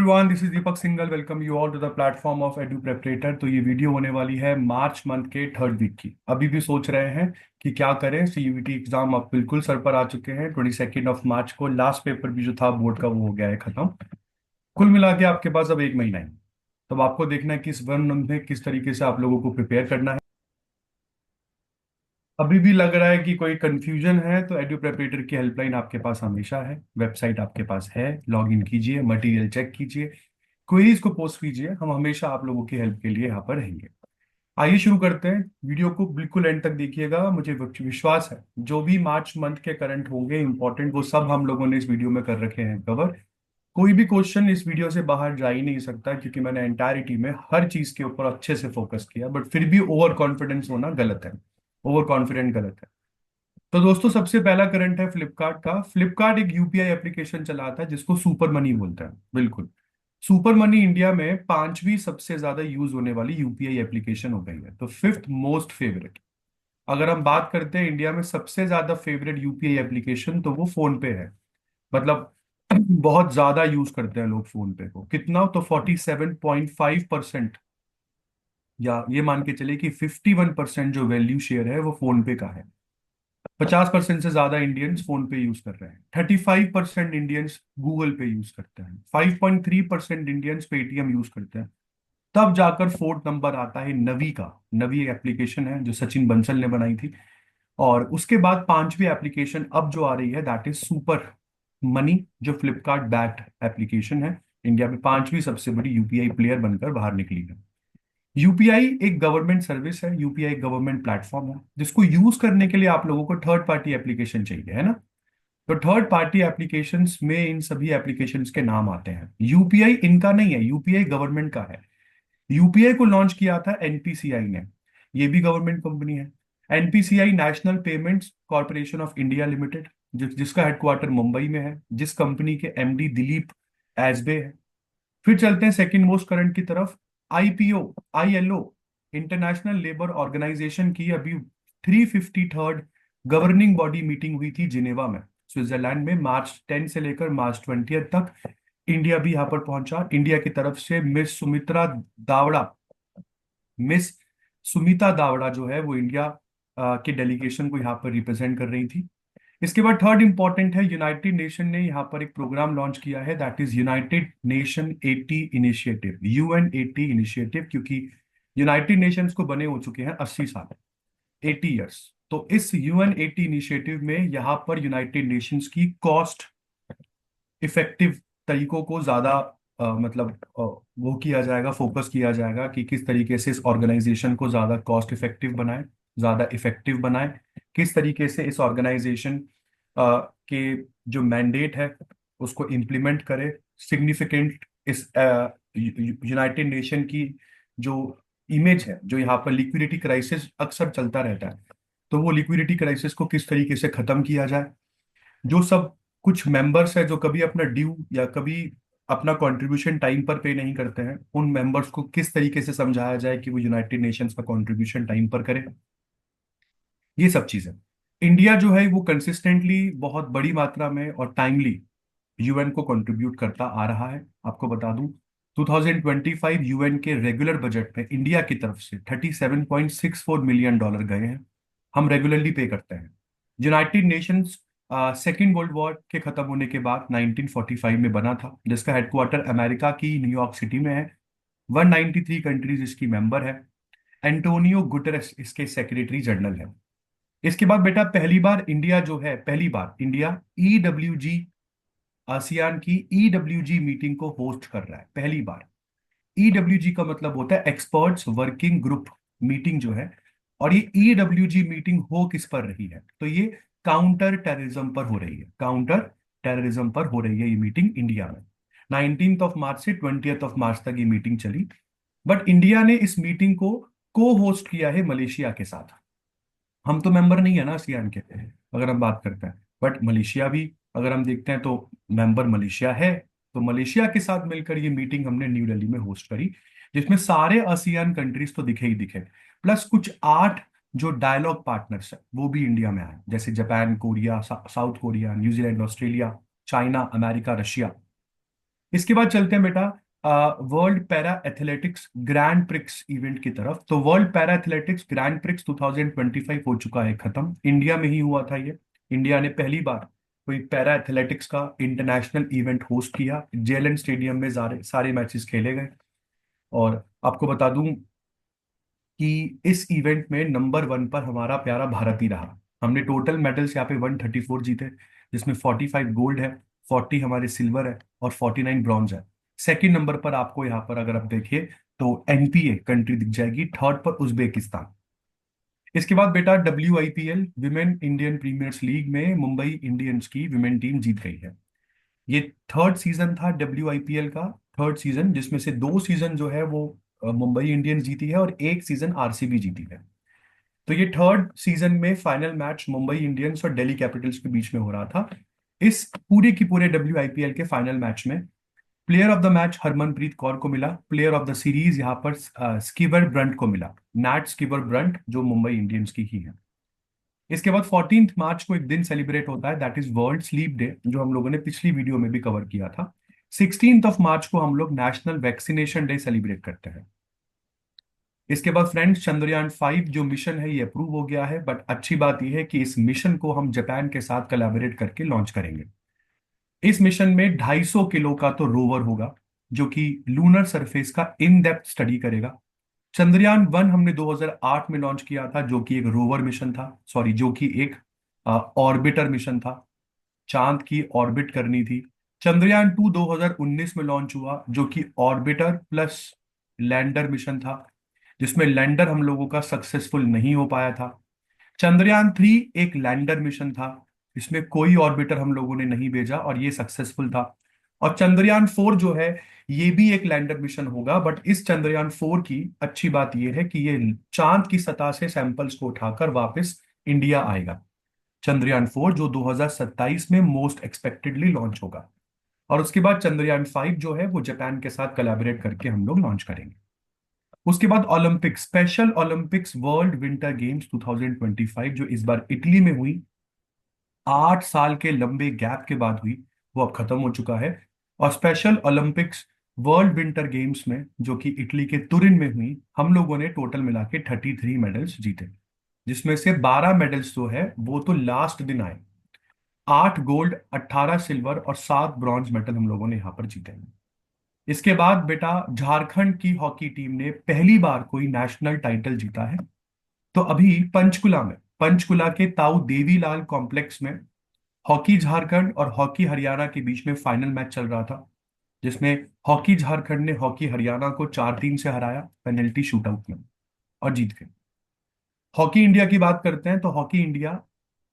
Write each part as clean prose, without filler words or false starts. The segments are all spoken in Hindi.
Everyone, this is Deepak Singal. Welcome you all to the platform of Edu Preparator. तो ये वीडियो होने वाली है मार्च मंथ के थर्ड वीक की। अभी भी सोच रहे हैं कि क्या करें। सीयूईटी एग्जाम अब बिल्कुल सर पर आ चुके हैं। 22 मार्च को लास्ट पेपर भी जो था बोर्ड का वो हो गया है खत्म। कुल मिला के आपके पास अब एक महीना है। तब आपको देखना है कि इस 1 मंथ में किस तरीके से आप लोगों को प्रिपेयर करना है। अभी भी लग रहा है कि कोई कंफ्यूजन है तो एडू प्रेपरेटर की हेल्पलाइन आपके पास हमेशा है। वेबसाइट आपके पास है, लॉग इन कीजिए, मटेरियल चेक कीजिए, क्वेरीज को पोस्ट कीजिए। हम हमेशा आप लोगों की हेल्प के लिए यहाँ पर रहेंगे। आइए शुरू करते हैं। वीडियो को बिल्कुल एंड तक देखिएगा। मुझे विश्वास है जो भी मार्च मंथ के करंट होंगे इंपॉर्टेंट, वो सब हम लोगों ने इस वीडियो में कर रखे हैं कवर। कोई भी क्वेश्चन इस वीडियो से बाहर जा ही नहीं सकता, क्योंकि मैंने एंटायरिटी में हर चीज के ऊपर अच्छे से फोकस किया। बट फिर भी ओवर कॉन्फिडेंस होना गलत है। ओवर कॉन्फिडेंट गलत है। तो दोस्तों, सबसे पहला करंट है फ्लिपकार्ट का। फ्लिपकार्ट एक यूपीआई एप्लीकेशन चलाता है जिसको सुपर मनी बोलते हैं। बिल्कुल, सुपर मनी इंडिया में पांचवी सबसे ज्यादा यूज होने वाली यूपीआई एप्लीकेशन हो गई है, तो फिफ्थ मोस्ट फेवरेट। अगर हम बात करते हैं इंडिया में सबसे ज्यादा फेवरेट यूपीआई एप्लीकेशन, तो वो फोन पे है। मतलब बहुत ज्यादा यूज करते हैं लोग फोन पे को। कितना? तो 47.5%, या ये मान के चले कि 51% जो वैल्यू शेयर है वो फोन पे का है। 50% से ज्यादा इंडियंस फोन पे यूज कर रहे हैं। 35% इंडियंस गूगल पे यूज करते हैं। 5.3% इंडियंस पेटीएम यूज करते हैं। तब जाकर फोर्थ नंबर आता है नवी का। नवी एप्लीकेशन है जो सचिन बंसल ने बनाई थी। और उसके बाद पांचवी एप्लीकेशन अब जो आ रही है दैट इज सुपर मनी, जो फ्लिपकार्ट बैक्ड एप्लीकेशन है। इंडिया में पांचवी सबसे बड़ी यूपीआई प्लेयर बनकर बाहर निकली है। यूपीआई एक गवर्नमेंट सर्विस है। यूपीआई एक गवर्नमेंट प्लेटफॉर्म है जिसको यूज करने के लिए आप लोगों को थर्ड पार्टी एप्लीकेशन चाहिए, है ना। तो थर्ड पार्टी एप्लीकेशंस में इन सभी एप्लीकेशंस के नाम आते हैं। यूपीआई इनका नहीं है, यूपीआई गवर्नमेंट का है। यूपीआई को लॉन्च किया था एनपीसीआई ने। ये भी गवर्नमेंट कंपनी है। NPCI national payments corporation of India limited, जिसका हेडक्वार्टर मुंबई में है, जिस कंपनी के एमडी दिलीप एसबे है। फिर चलते हैं सेकंड मोस्ट करंट की तरफ। IPO, ILO, International Labour Organisation की अभी 353rd गवर्निंग बॉडी मीटिंग हुई थी जिनेवा में, स्विट्जरलैंड में, मार्च 10 से लेकर मार्च 20 तक। इंडिया भी यहां पर पहुंचा। इंडिया की तरफ से दावड़ा मिस सुमिता दावड़ा जो है वो इंडिया के डेलीगेशन को यहाँ पर रिप्रेजेंट कर रही थी। इसके बाद थर्ड इंपॉर्टेंट है, यूनाइटेड नेशन ने यहाँ पर एक प्रोग्राम लॉन्च किया है that is United nation 80 initiative, UN 80 initiative. क्योंकि यूनाइटेड नेशंस को बने हो चुके हैं 80 साल, 80 ईयर्स। तो इस UN 80 इनिशिएटिव में यहाँ पर यूनाइटेड नेशंस की कॉस्ट इफेक्टिव तरीकों को ज्यादा मतलब वो किया जाएगा, फोकस किया जाएगा कि किस तरीके से इस ऑर्गेनाइजेशन को ज्यादा कॉस्ट इफेक्टिव बनाए, ज्यादा इफेक्टिव बनाए। किस तरीके से इस ऑर्गेनाइजेशन के जो मैंडेट है उसको इम्प्लीमेंट करे। सिग्निफिकेंट इस यूनाइटेड नेशन की जो इमेज है, जो यहाँ पर लिक्विडिटी क्राइसिस अक्सर चलता रहता है, तो वो लिक्विडिटी क्राइसिस को किस तरीके से खत्म किया जाए। जो सब कुछ मेंबर्स है जो कभी अपना ड्यू या कभी अपना कंट्रीब्यूशन टाइम पर पे नहीं करते हैं, उन मेंबर्स को किस तरीके से समझाया जाए कि वो यूनाइटेड नेशंस का कंट्रीब्यूशन टाइम पर करें। ये सब चीजें इंडिया जो है वो कंसिस्टेंटली बहुत बड़ी मात्रा में और टाइमली यूएन को कंट्रीब्यूट करता आ रहा है। आपको बता दूं, 2025 यूएन के रेगुलर बजट में इंडिया की तरफ से $37.64 मिलियन गए हैं। हम रेगुलरली पे करते हैं। United Nations second world war के खत्म होने के बाद 1945 में बना था, जिसका हेडक्वार्टर अमेरिका की न्यूयॉर्क सिटी में है। 193 कंट्रीज इसकी मेंबर है। एंटोनियो गुटेरेस इसके सेक्रेटरी जनरल है। इसके बाद बेटा पहली बार इंडिया जो है, पहली बार इंडिया ईडब्ल्यूजी, आसियान की ईडब्ल्यूजी मीटिंग को होस्ट कर रहा है पहली बार। ईडब्ल्यूजी का मतलब होता है एक्सपर्ट्स वर्किंग ग्रुप मीटिंग जो है। और ये ईडब्ल्यूजी मीटिंग हो किस पर रही है? तो ये काउंटर टेररिज्म पर हो रही है। काउंटर टेररिज्म पर हो रही है ये मीटिंग इंडिया में। 19 मार्च से 20 मार्च तक ये मीटिंग चली। बट इंडिया ने इस मीटिंग को को होस्ट किया है मलेशिया के साथ। हम तो मेंबर नहीं है ना आसियान के, अगर हम बात करते हैं। बट मलेशिया भी अगर हम देखते हैं तो मेंबर मलेशिया है। तो मलेशिया के साथ मिलकर ये मीटिंग हमने न्यू दिल्ली में होस्ट करी, जिसमें सारे आसियान कंट्रीज तो दिखे ही दिखे, प्लस कुछ 8 जो डायलॉग पार्टनर्स है वो भी इंडिया में आए, जैसे Japan, Korea, south Korea, New Zealand, Australia, China, America, Russia. इसके बाद चलते हैं बेटा world para athletics grand prix event की तरफ। तो world para athletics grand prix 2025 हो चुका है खत्म, इंडिया में ही हुआ था ये। इंडिया ने पहली बार कोई पैरा एथलेटिक्स का इंटरनेशनल इवेंट होस्ट किया, जेएलएन स्टेडियम में सारे सारे मैचेस खेले गए। और आपको बता दूं कि इस इवेंट में नंबर वन पर हमारा प्यारा भारत ही रहा। हमने टोटल मेडल्स यहाँ पे 134 जीते, जिसमें 45 गोल्ड है, 40 हमारे सिल्वर है और 49 ब्रॉन्ज है। सेकंड नंबर पर आपको यहाँ पर अगर आप देखिए तो एनपीए कंट्री दिख जाएगी, थर्ड पर उज्बेकिस्तान। इसके बाद बेटा WIPL women Indian premiers league में मुंबई इंडियंस की विमेन टीम जीत गई है। ये थर्ड सीजन था WIPL का, थर्ड सीजन, जिसमें से 2 सीजन जो है वो मुंबई इंडियंस जीती है और एक सीजन आरसीबी जीती है। तो ये थर्ड सीजन में फाइनल मैच मुंबई इंडियंस और दिल्ली कैपिटल्स के बीच में हो रहा था। इस पूरे की पूरे WIPL के फाइनल मैच में player of the match Harmanpreet Kaur को मिला, प्लेयर ऑफ द सीरीज यहाँ पर स्कीवर ब्रंट को मिला, नैट स्कीवर ब्रंट जो मुंबई इंडियंस की ही है। इसके बाद 14 मार्च को एक दिन सेलिब्रेट होता है, that is world sleep day, जो हम लोगों ने पिछली वीडियो में भी कवर किया था। 16 मार्च को हम लोग नेशनल वैक्सीनेशन डे सेलिब्रेट करते हैं। इसके बाद फ्रेंड्स चंद्रयान 5 जो मिशन है ये अप्रूव हो गया है, बट अच्छी बात यह है कि इस मिशन को हम जापान के साथ कोलैबोरेट करके लॉन्च करेंगे। इस मिशन में 250 किलो का तो रोवर होगा जो कि लूनर सरफेस का इन डेप्थ स्टडी करेगा। चंद्रयान 1 हमने 2008 में लॉन्च किया था, जो कि एक रोवर मिशन था, सॉरी जो कि एक ऑर्बिटर मिशन था, चांद की ऑर्बिट करनी थी। चंद्रयान 2 2019 में लॉन्च हुआ, जो कि ऑर्बिटर प्लस लैंडर मिशन था, जिसमें लैंडर हम लोगों का सक्सेसफुल नहीं हो पाया था। चंद्रयान 3 एक लैंडर मिशन था, इसमें कोई ऑर्बिटर हम लोगों ने नहीं भेजा और ये सक्सेसफुल था। और चंद्रयान 4 जो है ये भी एक लैंडर मिशन होगा, बट इस चंद्रयान 4 की अच्छी बात यह है कि ये चांद की सतह से सैंपल्स को उठाकर वापस इंडिया आएगा। चंद्रयान 4 जो 2027 में मोस्ट एक्सपेक्टेडली लॉन्च होगा। और उसके बाद चंद्रयान 5 जो है वो जापान के साथ कोलैबोरेट करके हम लोग लॉन्च करेंगे। उसके बाद Olympics, special Olympics world winter games 2025 जो इस बार इटली में हुई, 8 साल के लंबे गैप के बाद हुई, वो अब खत्म हो चुका है। और special Olympics world winter games में जो कि इटली के तुरिन में हुई, हम लोगों ने टोटल मिला के 33 मेडल्स जीते, जिसमें से 12 मेडल्स जो है वो तो लास्ट दिन आए। 8 गोल्ड, 18 सिल्वर और 7 ब्रॉन्ज मेडल हम लोगों ने यहाँ पर जीते हैं। इसके बाद बेटा झारखंड की हॉकी टीम ने पहली बार कोई नेशनल टाइटल जीता है। तो अभी पंचकुला में, पंचकुला के ताऊ देवीलाल कॉम्प्लेक्स में हॉकी झारखंड और हॉकी हरियाणा के बीच में फाइनल मैच चल रहा था, जिसमें हॉकी झारखंड ने हॉकी हरियाणा को 4-3 से हराया पेनल्टी शूटआउट में और जीत गए। हॉकी इंडिया की बात करते हैं तो hockey India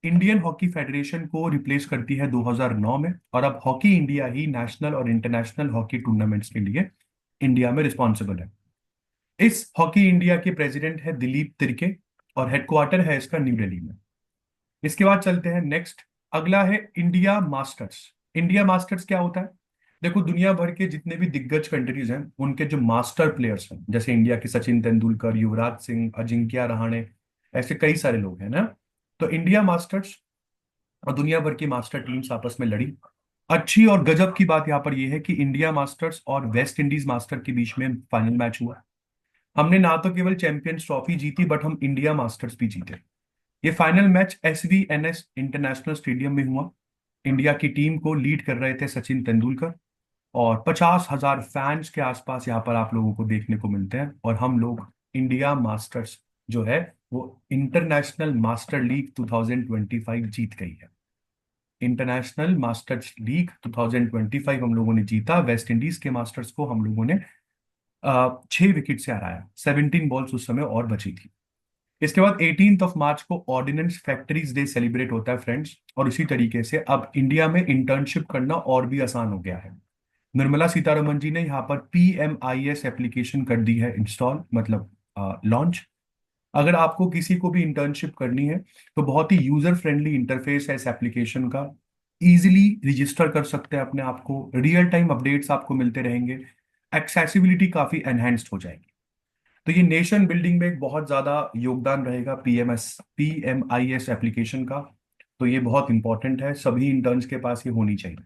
Indian hockey federation को रिप्लेस करती है 2009 में, और अब हॉकी इंडिया ही नेशनल और इंटरनेशनल हॉकी टूर्नामेंट्स के लिए इंडिया में रिस्पॉन्सिबल है। इस हॉकी इंडिया के प्रेसिडेंट है दिलीप तिर्के और हेडक्वार्टर है इसका न्यू दिल्ली में। इसके बाद चलते हैं नेक्स्ट, अगला है इंडिया मास्टर्स। इंडिया मास्टर्स क्या होता है? देखो दुनिया भर के जितने भी दिग्गज कंट्रीज हैं उनके जो मास्टर प्लेयर्स हैं, जैसे इंडिया के सचिन तेंदुलकर, युवराज सिंह, अजिंक्य रहाणे, ऐसे कई सारे लोग हैं ना। तो इंडिया मास्टर्स और दुनिया भर की मास्टर टीम्स आपस में लड़ी। अच्छी और गजब की बात यहाँ पर यह है कि इंडिया मास्टर्स और वेस्ट इंडीज मास्टर के बीच में फाइनल मैच हुआ। हमने ना तो केवल चैंपियंस ट्रॉफी जीती, बट हम इंडिया मास्टर्स भी जीते। ये final match SVNS international stadium में हुआ। इंडिया की टीम को लीड कर रहे थे सचिन तेंदुलकर, और 50,000 फैंस के आसपास यहाँ पर आप लोगों को देखने को मिलते हैं। और हम लोग इंडिया मास्टर्स जो है वो इंटरनेशनल मास्टर लीग 2025 जीत गई है। इंटरनेशनल मास्टर्स लीग 2025 हम लोगों ने जीता। वेस्ट इंडीज के मास्टर्स को हम लोगों ने 6 विकेट से हराया, 17 बॉल्स उस समय और बची थी। इसके बाद 18 मार्च को ऑर्डिनेंस फैक्ट्रीज डे सेलिब्रेट होता है फ्रेंड्स, और इसी तरीके से अब इंडिया में इंटर्नशिप करना और भी आसान हो गया है। निर्मला सीतारमन जी ने यहाँ पर PMIS एप्लीकेशन कर दी है इंस्टॉल, मतलब लॉन्च। अगर आपको किसी को भी इंटर्नशिप करनी है तो बहुत ही यूजर फ्रेंडली इंटरफेस है इस एप्लीकेशन का। इजीली रजिस्टर कर सकते हैं अपने आप को, रियल टाइम अपडेट्स आपको मिलते रहेंगे, एक्सेसिबिलिटी काफी एनहेंस्ड हो जाएगी। तो ये नेशन बिल्डिंग में एक बहुत ज्यादा योगदान रहेगा PMIS एप्लीकेशन का। तो ये बहुत इंपॉर्टेंट है, सभी इंटर्न्स के पास ये होनी चाहिए।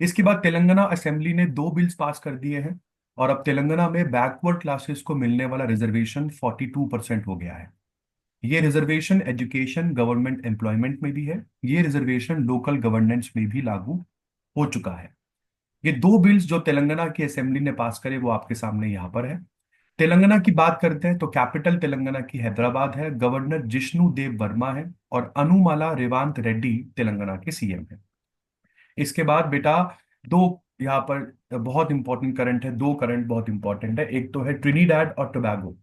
इसके बाद तेलंगाना असेंबली ने 2 बिल्स पास कर दिए हैं, और अब तेलंगाना में बैकवर्ड क्लासेस को मिलने वाला रिजर्वेशन 42% हो गया है। ये रिजर्वेशन एजुकेशन गवर्नमेंट एम्प्लॉयमेंट में भी है, ये रिजर्वेशन लोकल गवर्नेंस में भी लागू हो चुका है। ये 2 बिल्स जो तेलंगाना की असेंबली ने पास करे वो आपके सामने यहाँ पर है। तेलंगाना की बात करते हैं तो कैपिटल तेलंगाना की हैदराबाद है, गवर्नर जिष्णु देव वर्मा है, और अनुमाला रेवांत रेड्डी तेलंगाना के सीएम है। इसके बाद बेटा दो यहाँ पर बहुत इंपॉर्टेंट करंट है, 2 करंट बहुत इंपॉर्टेंट है। एक तो है ट्रिनिडैड और टोबैगो।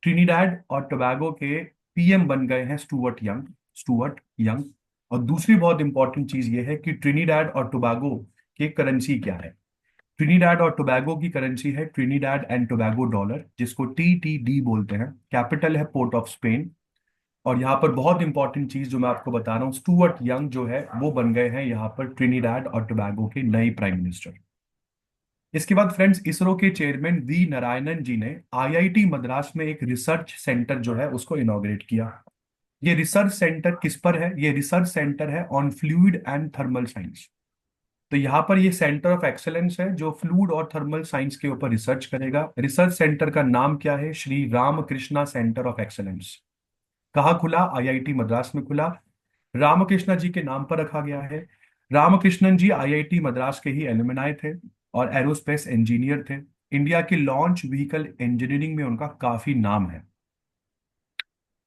ट्रिनिडैड और टोबैगो के पीएम बन गए हैं स्टुअर्ट यंग। और दूसरी बहुत इंपॉर्टेंट चीज ये है कि ट्रिनिडैड और टोबैगो की करेंसी क्या है। ट्रिनिडैड और टोबैगो की करेंसी है ट्रिनिडैड एंड टोबैगो डॉलर, जिसको TTD बोलते हैं। कैपिटल है पोर्ट ऑफ स्पेन। और यहाँ पर बहुत इंपॉर्टेंट चीज जो मैं आपको बता रहा हूँ, स्टुअर्ट यंग जो है वो बन गए हैं यहाँ पर ट्रिनिडैड और टोबैगो के नए प्राइम मिनिस्टर। इसके बाद फ्रेंड्स, इसरो के चेयरमैन वी नारायणन जी ने IIT मद्रास में एक रिसर्च सेंटर जो है उसको इनॉग्रेट किया। ये रिसर्च सेंटर किस पर है? ये रिसर्च सेंटर है on fluid and thermal science. तो यहाँ पर ये सेंटर ऑफ एक्सेलेंस है जो फ्लूइड और थर्मल साइंस के ऊपर रिसर्च करेगा। रिसर्च सेंटर का नाम क्या है? Shri Ramakrishna centre of excellence. कहाँ खुला? IIT मद्रास में खुला। रामकृष्णा जी के नाम पर रखा गया है। रामकृष्णन जी IIT मद्रास के ही एलुमनाई थे और एरोस्पेस इंजीनियर थे। इंडिया की लॉन्च व्हीकल इंजीनियरिंग में उनका काफी नाम है।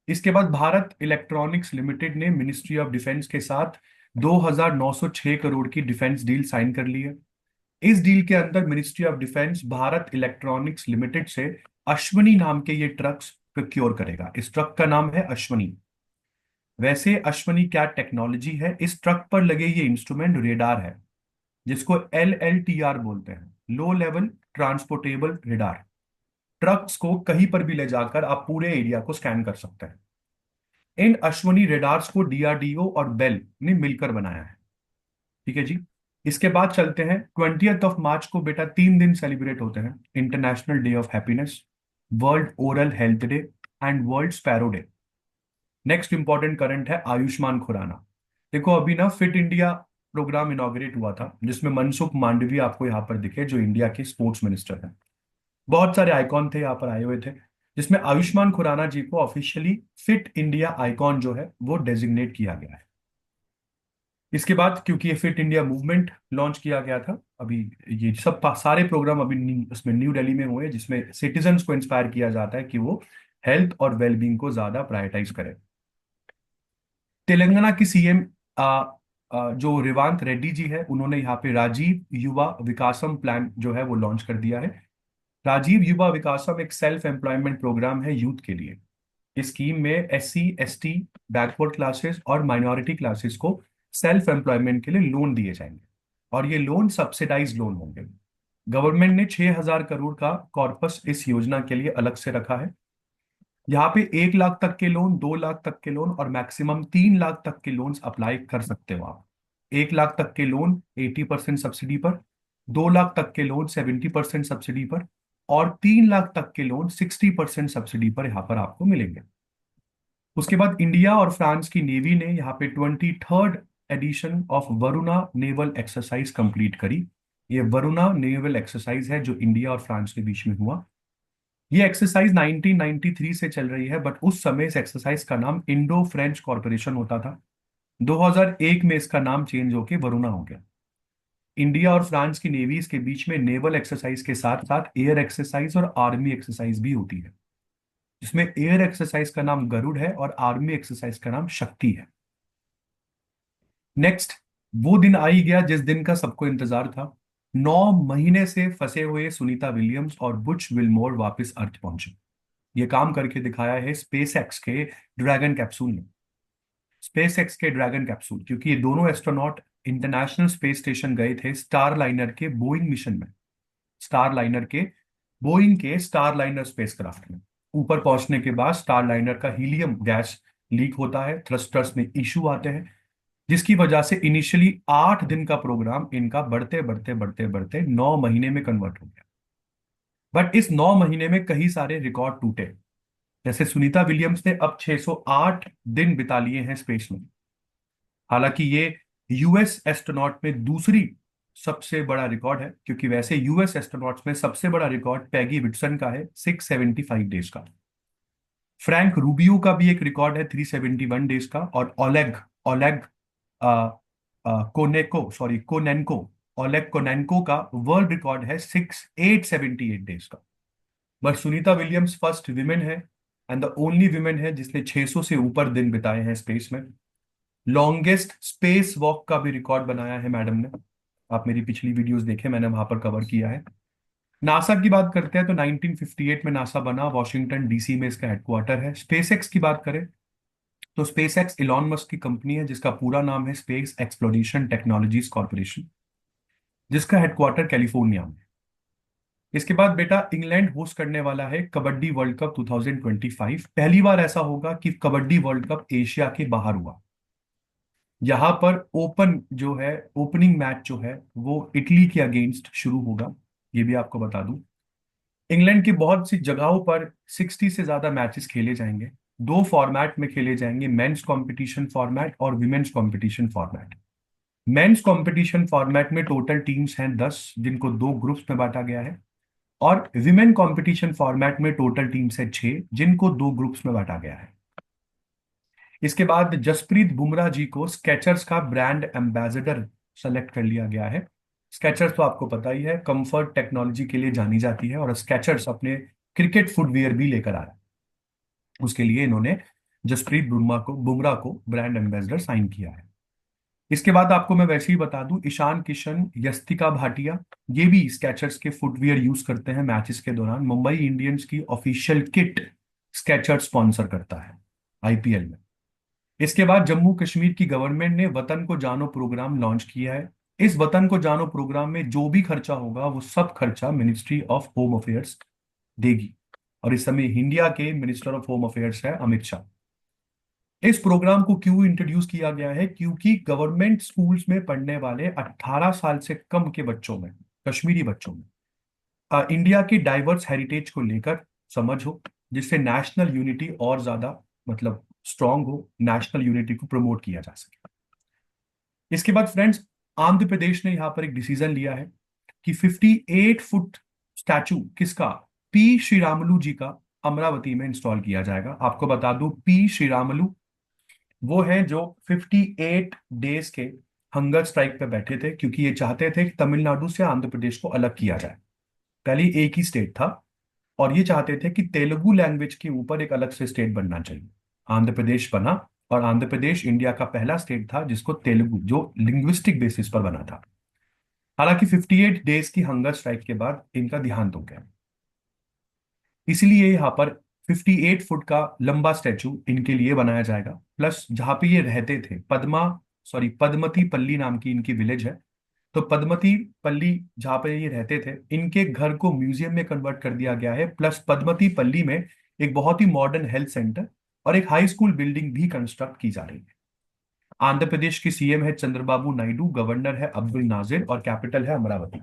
इसके बाद भारत इलेक्ट्रॉनिक्स लिमिटेड ने मिनिस्ट्री ऑफ डिफेंस के साथ 2,906 करोड़ की डिफेंस डील साइन कर ली है। इस डील के अंदर ministry of defence Bharat electronics limited से अश्वनी नाम के ये ट्रक्स प्रोक्योर करेगा। इस ट्रक का नाम है अश्वनी। वैसे अश्वनी क्या टेक्नोलॉजी है? इस ट्रक पर लगे ये इंस्ट्रूमेंट रेडार है, जिसको LLTR बोलते हैं, low level transportable radar. Trucks को कहीं पर भी ले जाकर आप पूरे एरिया को स्कैन कर सकते हैं। इन अश्वनी रेडार्स को DRDO और बेल ने मिलकर बनाया है। ठीक है जी। इसके बाद चलते हैं 20 मार्च को बेटा 3 दिन सेलिब्रेट होते हैं। International day of happiness, world oral health day and world sparrow day. Next important current है आयुष्मान खुराना। देखो अभी ना फिट इंडिया प्रोग्राम इनॉग्रेट हुआ था, जिसमें मनसुख मांडविया आपको यहाँ पर दिखे, जो इंडिया के स्पोर्ट्स मिनिस्टर हैं। बहुत सारे आइकॉन थे यहाँ पर आए हुए थे, जिसमें आयुष्मान खुराना जी को ऑफिशियली फिट इंडिया आइकॉन जो है वो डेजिग्नेट किया गया है। इसके बाद क्योंकि ये फिट इंडिया मूवमेंट लॉन्च किया गया था, अभी ये सब सारे प्रोग्राम अभी उसमें न्यू दिल्ली में हुए, जिसमें सिटीजन्स को इंस्पायर किया जाता है कि वो हेल्थ और वेलबींग को ज्यादा प्रायोरिटाइज करें। तेलंगाना की सीएम जो रेवांत रेड्डी जी है, उन्होंने यहाँ पे राजीव युवा विकासम प्लान जो है वो लॉन्च कर दिया है। राजीव युवा विकासम एक सेल्फ एम्प्लॉयमेंट प्रोग्राम है यूथ के लिए। इस स्कीम में SC ST, बैकवर्ड क्लासेस और माइनॉरिटी क्लासेस को सेल्फ एम्प्लॉयमेंट के लिए लोन दिए जाएंगे, और ये लोन सब्सिडाइज लोन होंगे। गवर्नमेंट ने 6,000 करोड़ का कॉर्पस इस योजना के लिए अलग से रखा है। यहाँ पे 1 लाख तक के लोन, 2 लाख तक के लोन और मैक्सिमम 3 लाख तक के लोन्स अप्लाई कर सकते हो आप। 1 लाख तक के लोन 80% सब्सिडी पर, 2 लाख तक के लोन 70% सब्सिडी पर, और 3 लाख तक के लोन 60% सब्सिडी पर यहाँ पर आपको मिलेंगे। उसके बाद इंडिया और फ्रांस की नेवी ने यहाँ पे 23rd edition of Varuna naval exercise complete करी। ये वरुणा नेवल एक्सरसाइज है जो इंडिया और फ्रांस के बीच में हुआ। ये एक्सरसाइज 1993 से चल रही है, बट उस समय इस एक्सरसाइज का नाम इंडो फ्रेंच कॉरपोरेशन होता था। 2001 में इसका नाम चेंज होकर वरुणा हो गया। इंडिया और फ्रांस की नेवीज के बीच में नेवल एक्सरसाइज के साथ साथ एयर एक्सरसाइज और आर्मी एक्सरसाइज भी होती है, जिसमें एयर एक्सरसाइज का नाम गरुड़ है और आर्मी एक्सरसाइज का नाम शक्ति है। नेक्स्ट, वो दिन आ ही गया जिस दिन का सबको इंतजार था। 9 महीने से फंसे हुए सुनीता विलियम्स और बुच विलमोर वापस अर्थ पहुंचे। ये काम करके दिखाया है स्पेस एक्स के ड्रैगन कैप्सूल ने। स्पेस एक्स के ड्रैगन कैप्सूल, क्योंकि ये दोनों एस्ट्रोनॉट इंटरनेशनल स्पेस स्टेशन गए थे स्टार लाइनर के बोइंग मिशन में। स्टार लाइनर के बोइंग के स्टार लाइनर स्पेसक्राफ्ट में ऊपर पहुंचने के बाद स्टार लाइनर का हीलियम गैस लीक होता है, थ्रस्टर्स में इशू आते हैं, जिसकी वजह से इनिशियली 8 दिन का प्रोग्राम इनका बढ़ते बढ़ते बढ़ते बढ़ते 9 महीने में कन्वर्ट हो गया। बट इस 9 महीने में कई सारे रिकॉर्ड टूटे। जैसे सुनीता विलियम्स ने अब 608 दिन बिता लिए हैं स्पेस में। हालांकि ये यूएस एस्ट्रोनॉट में दूसरी सबसे बड़ा रिकॉर्ड है, क्योंकि वैसे यूएस एस्ट्रोनॉट्स में सबसे बड़ा रिकॉर्ड पैगी विटसन का है 675 डेज का। फ्रैंक रूबियो का भी एक रिकॉर्ड है 371 डेज का। और ओलेग ओलेग कोनेनको ओलेग कोनेनको का वर्ल्ड रिकॉर्ड है 6878 डेज का। But Sunita Williams first women है एंड द ओनली विमेन है जिसने 600 से ऊपर दिन बिताए हैं स्पेस में। लॉन्गेस्ट स्पेस वॉक का भी रिकॉर्ड बनाया है मैडम ने। आप मेरी पिछली वीडियोस देखें, मैंने वहां पर कवर किया है। नासा की बात करते हैं तो 1958 में नासा बना, वॉशिंगटन डीसी में इसका हेडक्वार्टर है। स्पेसएक्स की बात करें तो स्पेसएक्स इलॉन मस्क की कंपनी है, जिसका पूरा नाम है स्पेस एक्सप्लोरेशन टेक्नोलॉजीज कॉर्पोरेशन, जिसका हेडक्वार्टर कैलिफोर्निया में है। इसके बाद बेटा इंग्लैंड होस्ट करने वाला है कबड्डी वर्ल्ड कप 2025। पहली बार ऐसा होगा कि कबड्डी वर्ल्ड कप एशिया के बाहर हुआ। यहाँ पर ओपन जो है, ओपनिंग मैच जो है वो इटली के अगेंस्ट शुरू होगा, ये भी आपको बता दूं। इंग्लैंड की बहुत सी जगहों पर 60 से ज्यादा मैचेस खेले जाएंगे। दो फॉर्मेट में खेले जाएंगे, मेंस कंपटीशन फॉर्मेट और women's competition format. Men's competition format में टोटल टीम्स हैं 10, जिनको दो ग्रुप्स में बांटा गया है। और विमेन कंपटीशन फॉर्मेट में टोटल टीम्स है 6, जिनको दो ग्रुप्स में बांटा गया है। इसके बाद जसप्रीत बुमराह जी को स्केचर्स का ब्रांड एम्बेसडर सेलेक्ट कर लिया गया है। स्केचर्स तो आपको पता ही है, कंफर्ट टेक्नोलॉजी के लिए जानी जाती है, और स्केचर्स अपने क्रिकेट फुटवियर भी लेकर आ रहा है। उसके लिए इन्होंने जसप्रीत बुमराह को ब्रांड एम्बेसडर साइन किया है। इसके बाद आपको मैं वैसे ही बता दूं, ईशान किशन, यस्तिका भाटिया, ये भी स्केचर्स के फुटवियर यूज करते हैं मैचेस के दौरान। मुंबई इंडियंस की ऑफिशियल किट स्केचर्स स्पॉन्सर करता है आईपीएल में। इसके बाद जम्मू कश्मीर की गवर्नमेंट ने वतन को जानो प्रोग्राम लॉन्च किया है। इस वतन को जानो प्रोग्राम में जो भी खर्चा होगा वो सब खर्चा मिनिस्ट्री ऑफ होम अफेयर्स देगी। और इस समय इंडिया के मिनिस्टर ऑफ होम अफेयर्स है अमित शाह। इस प्रोग्राम को क्यों इंट्रोड्यूस किया गया है? क्योंकि गवर्नमेंट स्कूल्स में पढ़ने वाले 18 साल से कम के बच्चों में, कश्मीरी बच्चों में इंडिया की डाइवर्स हेरिटेज को लेकर समझ हो, जिससे नेशनल यूनिटी और ज्यादा मतलब स्ट्रांग हो, नेशनल यूनिटी को प्रमोट किया जा सके। इसके बाद फ्रेंड्स, आंध्र प्रदेश ने यहां पर एक डिसीजन लिया है कि 58 फुट स्टैचू किसका, पी श्रीरामलू जी का अमरावती में इंस्टॉल किया जाएगा। आपको बता दूं, पी श्रीरामलू वो हैं जो 58 डेज के हंगर स्ट्राइक पे बैठे थे, क्योंकि ये चाहते थे कि तमिलनाडु से आंध्र प्रदेश को अलग किया जाए। पहले एक ही स्टेट था, और ये चाहते थे कि तेलुगु लैंग्वेज के ऊपर एक अलग से स्टेट बनना चाहिए। आंध्र प्रदेश बना, और आंध्र प्रदेश इंडिया का पहला स्टेट था जिसको तेलुगु जो लिंग्विस्टिक बेसिस पर बना था। हालांकि 58 डेज की हंगर स्ट्राइक के बाद इनका देहांत हो गया, इसलिए यहाँ पर 58 फुट का लंबा स्टैचू इनके लिए बनाया जाएगा। प्लस जहाँ पे ये रहते थे, पद्मती पल्ली नाम की इनकी विलेज है, तो पद्मती पल्ली जहाँ पे ये रहते थे, इनके घर को म्यूजियम में कन्वर्ट कर दिया गया है। प्लस पद्मती पल्ली में एक बहुत ही मॉडर्न हेल्थ सेंटर और एक हाई स्कूल बिल्डिंग भी कंस्ट्रक्ट की जा रही है। आंध्र प्रदेश की सीएम है चंद्रबाबू नायडू, गवर्नर है अब्दुल नाजिर, और कैपिटल है अमरावती।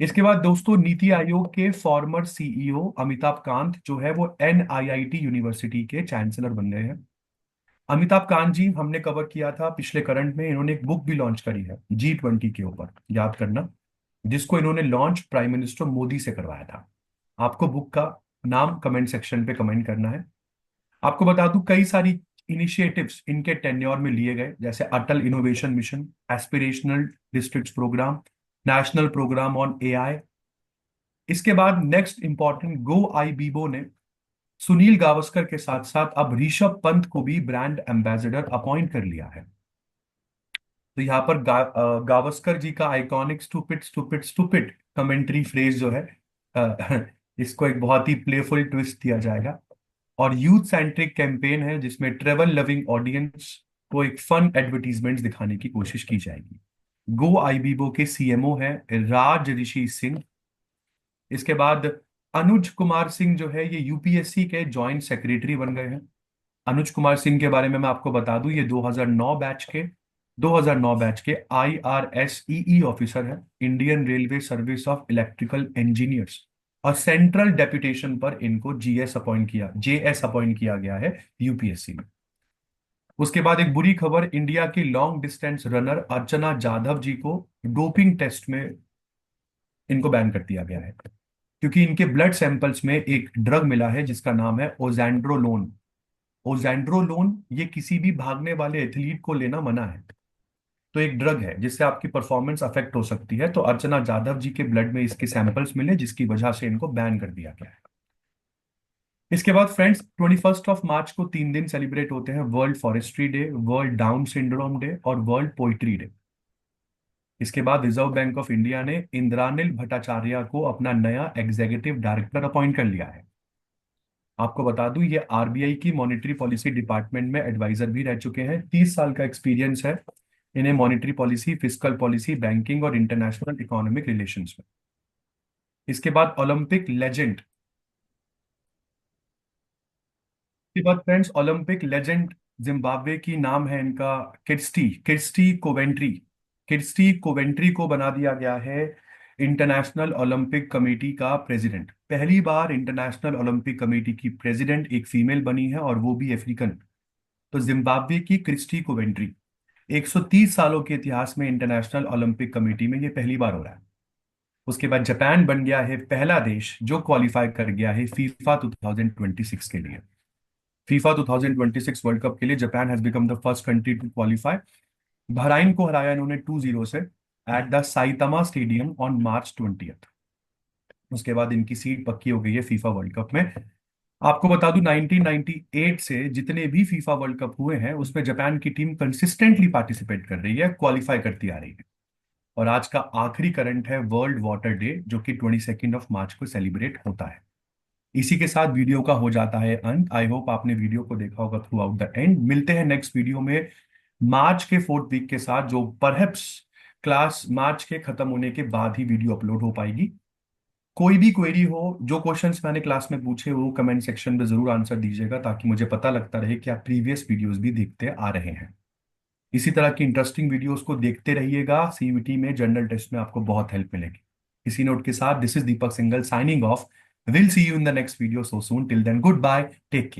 इसके बाद दोस्तों, नीति आयोग के फॉर्मर सीईओ अमिताभ कांत जो है वो एनआईआईटी यूनिवर्सिटी के चांसलर बन गए हैं। अमिताभ कांत जी हमने कवर किया था पिछले करंट में, इन्होंने एक बुक भी लॉन्च करी है G20 के ऊपर, याद करना, जिसको इन्होंने लॉन्च प्राइम मिनिस्टर मोदी से करवाया था। आपको बुक का नाम कमेंट सेक्शन पे कमेंट करना है। आपको बता दूं, कई सारी इनिशिएटिव्स इनके टेन्योर में लिए गए, जैसे Atal Innovation Mission, Aspirational District Programme, National Programme on AI. इसके बाद next important, Goibibo ने सुनील गावस्कर के साथ साथ अब ऋषभ पंत को भी ब्रांड एम्बेसडर अपॉइंट कर लिया है। तो यहाँ पर गावस्कर जी का iconic stupid stupid stupid commentary phrase जो है, इसको एक बहुत ही प्लेफुल ट्विस्ट दिया जाएगा। और यूथ सेंट्रिक कैंपेन है, जिसमें ट्रेवल लविंग ऑडियंस को एक फन एडवर्टीजमेंट दिखाने की कोशिश की जाएगी। गो आईबीबो के सीएमओ है राज ऋषि सिंह। इसके बाद अनुज कुमार सिंह जो है ये यूपीएससी के जॉइंट सेक्रेटरी बन गए हैं। अनुज कुमार सिंह के बारे में मैं आपको बता दूं, ये 2009 बैच के आईआरएसईई ऑफिसर है, Indian railway service of electrical engineers. और सेंट्रल डेप्यूटेशन पर इनको जेएस अपॉइंट किया गया है यूपीएससी में। उसके बाद एक बुरी खबर, इंडिया की लॉन्ग डिस्टेंस रनर अर्चना जाधव जी को डोपिंग टेस्ट में इनको बैन कर दिया गया है, क्योंकि इनके ब्लड सैंपल्स में एक ड्रग मिला है जिसका नाम है ओजेंड्रोलोन। ओजेंड्रोलोन ये किसी भी भागने वाले एथलीट को लेना मना है। तो एक ड्रग है जिससे आपकी परफॉर्मेंस अफेक्ट हो सकती है, तो अर्चना जाधव जी के ब्लड में इसके सैंपल्स मिले, जिसकी वजह से इनको बैन कर दिया गया है। इसके बाद फ्रेंड्स, 21 मार्च को 3 दिन सेलिब्रेट होते हैं, world forestry day, world down syndrome day और वर्ल्ड पोइट्री डे। इसके बाद रिजर्व बैंक ऑफ इंडिया ने इंद्रानिल भट्टाचार्य को अपना नया एग्जीक्यूटिव डायरेक्टर अपॉइंट कर लिया है। आपको बता दूं, ये आरबीआई की मॉनेटरी पॉलिसी डिपार्टमेंट में एडवाइजर भी रह चुके हैं, 30 साल का एक्सपीरियंस है इन्हें monetary policy, fiscal policy, banking और इंटरनेशनल इकोनॉमिक रिलेशंस में। इसके बाद ओलंपिक लेजेंड, इसके बाद फ्रेंड्स ओलंपिक लेजेंड जिम्बाब्वे की नाम है इनका Kirsty Kirsty Coventry. Kirsty Coventry को बना दिया गया है इंटरनेशनल ओलंपिक कमेटी का प्रेसिडेंट। पहली बार इंटरनेशनल ओलंपिक कमेटी की प्रेसिडेंट एक फीमेल बनी है और वो भी अफ्रीकन। तो जिम्बाब्वे की क्रिस्टी कोवेंट्री, 130 सालों के इतिहास में इंटरनेशनल ओलंपिक कमेटी में ये पहली बार हो रहा है। उसके बाद जापान बन गया है पहला देश जो क्वालिफाई कर गया है फीफा 2026 के लिए। फीफा 2026 वर्ल्ड कप के लिए Japan has become the first country to qualify. Bahrain को हराया इन्होंने 2-0 से at the Saitama stadium on March 20। उसके बाद इनकी सीट पक्की हो गई है फीफा वर्ल्ड कप में। आपको बता दूं, 1998 से जितने भी फीफा वर्ल्ड कप हुए हैं उसमें जापान की टीम कंसिस्टेंटली पार्टिसिपेट कर रही है, क्वालिफाई करती आ रही है। और आज का आखिरी करंट है वर्ल्ड वाटर डे, जो कि 22 मार्च को सेलिब्रेट होता है। इसी के साथ वीडियो का हो जाता है अंत। आई होप आपने वीडियो को देखा होगा थ्रू आउट द एंड। मिलते हैं नेक्स्ट वीडियो में मार्च के 4th वीक के साथ, जो परहैप्स क्लास मार्च के खत्म होने के बाद ही वीडियो अपलोड हो पाएगी। कोई भी क्वेरी हो, जो क्वेश्चंस मैंने क्लास में पूछे वो कमेंट सेक्शन में जरूर आंसर दीजिएगा, ताकि मुझे पता लगता रहे कि आप प्रीवियस वीडियोस भी देखते आ रहे हैं। इसी तरह की इंटरेस्टिंग वीडियोस को देखते रहिएगा, सीयूईटी में जनरल टेस्ट में आपको बहुत हेल्प मिलेगी। इसी नोट के साथ, this is Deepak Singhal signing off. Will see you in the next video so soon. Till then, goodbye, take care.